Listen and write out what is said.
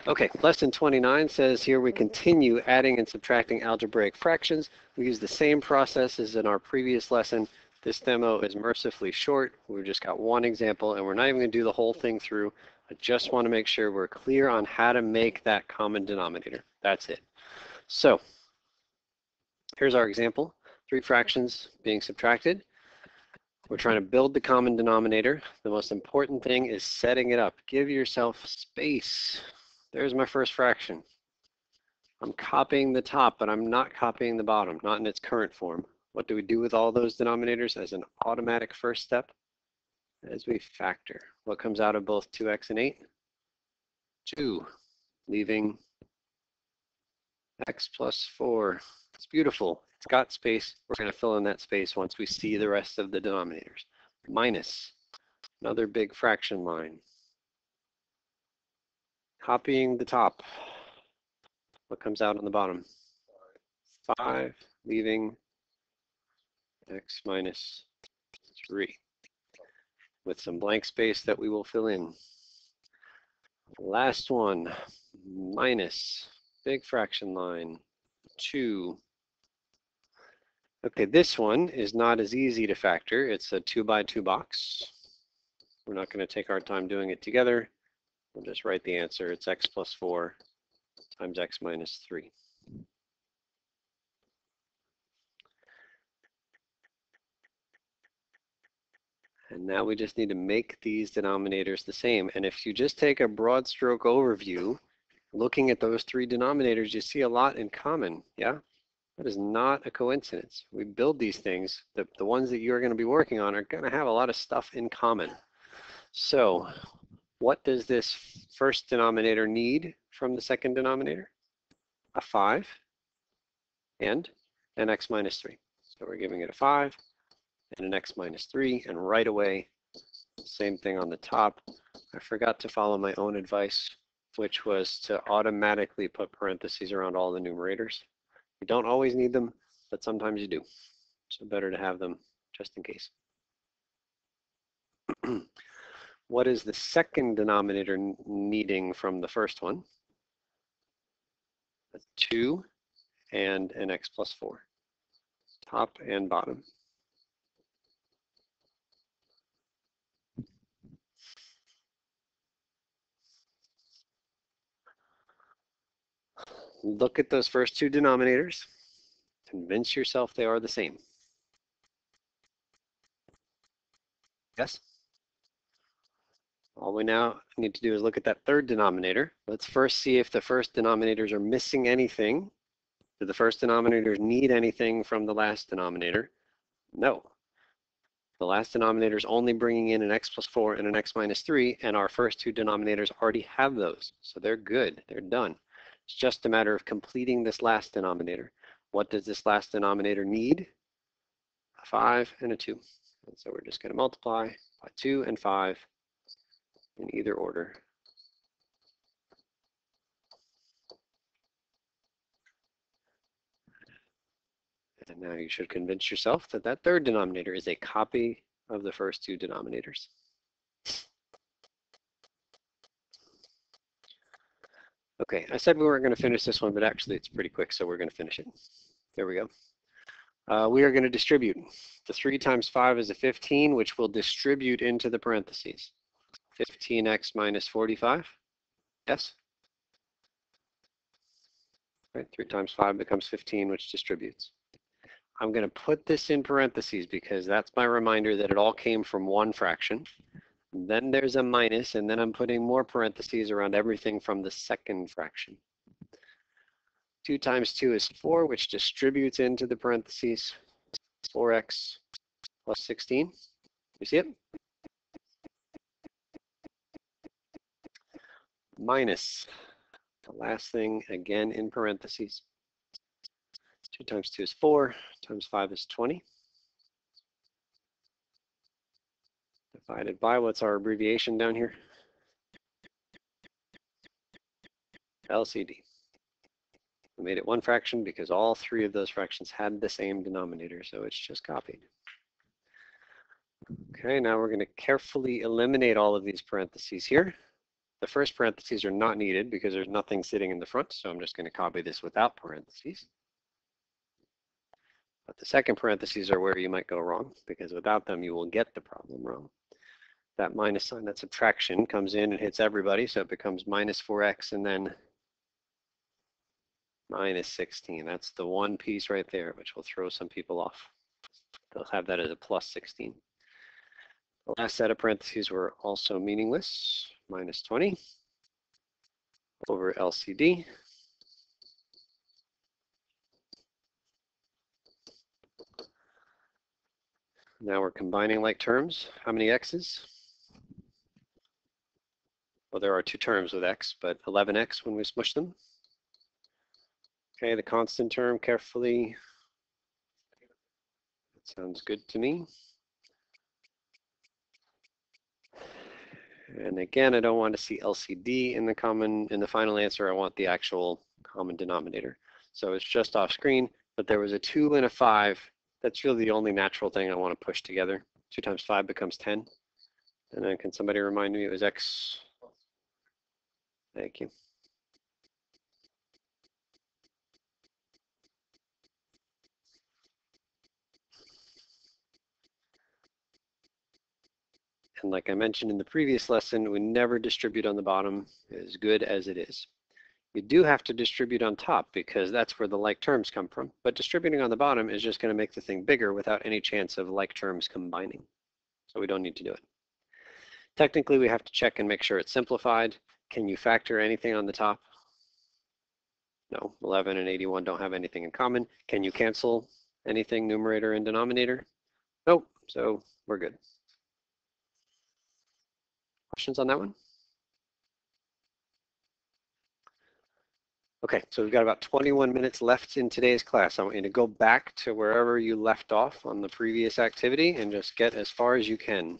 Okay, lesson 29 says here we continue adding and subtracting algebraic fractions. We use the same process as in our previous lesson. This demo is mercifully short. We've just got one example and we're not even going to do the whole thing through. I just want to make sure we're clear on how to make that common denominator. That's it. So here's our example. 3 fractions being subtracted. We're trying to build the common denominator. The most important thing is setting it up. Give yourself space. There's my first fraction. I'm copying the top, but I'm not copying the bottom, not in its current form. What do we do with all those denominators as an automatic first step? As we factor. What comes out of both 2x and 8? 2, leaving x plus 4. It's beautiful. It's got space. We're going to fill in that space once we see the rest of the denominators. Minus, another big fraction line. Copying the top. What comes out on the bottom? 5, leaving x minus 3. With some blank space that we will fill in. Last one, minus, big fraction line, 2. Okay, this one is not as easy to factor. It's a 2 by 2 box. We're not going to take our time doing it together. We'll just write the answer. It's x plus 4 times x minus 3. And now we just need to make these denominators the same. And if you just take a broad stroke overview, looking at those 3 denominators, you see a lot in common, yeah? That is not a coincidence. We build these things, the ones that you're going to be working on are going to have a lot of stuff in common. So what does this first denominator need from the second denominator? A 5 and an x minus 3. So we're giving it a 5 and an x minus 3, and right away, same thing on the top. I forgot to follow my own advice, which was to automatically put parentheses around all the numerators. You don't always need them, but sometimes you do. So better to have them just in case. What is the second denominator needing from the first one? That's 2 and an x plus 4. Top and bottom. Look at those first 2 denominators. Convince yourself they are the same. Yes? All we now need to do is look at that third denominator. Let's first see if the first denominators are missing anything. Do the first denominators need anything from the last denominator? No. The last denominator is only bringing in an x plus 4 and an x minus 3, and our first 2 denominators already have those. So they're good. They're done. It's just a matter of completing this last denominator. What does this last denominator need? A 5 and a 2. And so we're just going to multiply by 2 and 5 in either order. And now you should convince yourself that that third denominator is a copy of the first 2 denominators. Okay, I said we weren't going to finish this one, but actually it's pretty quick, so we're going to finish it. There we go. We are going to distribute. The 3 times 5 is a 15, which will distribute into the parentheses. 15x minus 45. Yes? Right, 3 times 5 becomes 15, which distributes. I'm going to put this in parentheses because that's my reminder that it all came from one fraction. Then there's a minus, and then I'm putting more parentheses around everything from the second fraction. 2 times 2 is 4, which distributes into the parentheses. 4x plus 16. You see it? Minus the last thing, again in parentheses. 2 times 2 is 4, times 5 is 20. Divided by, what's our abbreviation down here? LCD. We made it one fraction because all 3 of those fractions had the same denominator, so it's just copied. Okay, now we're going to carefully eliminate all of these parentheses here. The first parentheses are not needed because there's nothing sitting in the front, so I'm just going to copy this without parentheses. But the second parentheses are where you might go wrong, because without them you will get the problem wrong. That minus sign, that subtraction, comes in and hits everybody, so it becomes minus 4x and then minus 16. That's the one piece right there, which will throw some people off. They'll have that as a plus 16. The last set of parentheses were also meaningless, minus 20 over LCD. Now we're combining like terms. How many x's? Well, there are two terms with x, but 11x when we smush them. Okay, the constant term carefully. That sounds good to me. And again, I don't want to see LCD in the final answer. I want the actual common denominator. So it's just off screen, but there was a 2 and a 5. That's really the only natural thing I want to push together. 2 times 5 becomes 10. And then can somebody remind me it was x? Thank you. And like I mentioned in the previous lesson, we never distribute on the bottom, as good as it is. You do have to distribute on top because that's where the like terms come from. But distributing on the bottom is just going to make the thing bigger without any chance of like terms combining. So we don't need to do it. Technically, we have to check and make sure it's simplified. Can you factor anything on the top? No, 11 and 81 don't have anything in common. Can you cancel anything, numerator and denominator? Nope, so we're good. Questions on that one? Okay, so we've got about 21 minutes left in today's class. I want you to go back to wherever you left off on the previous activity and just get as far as you can.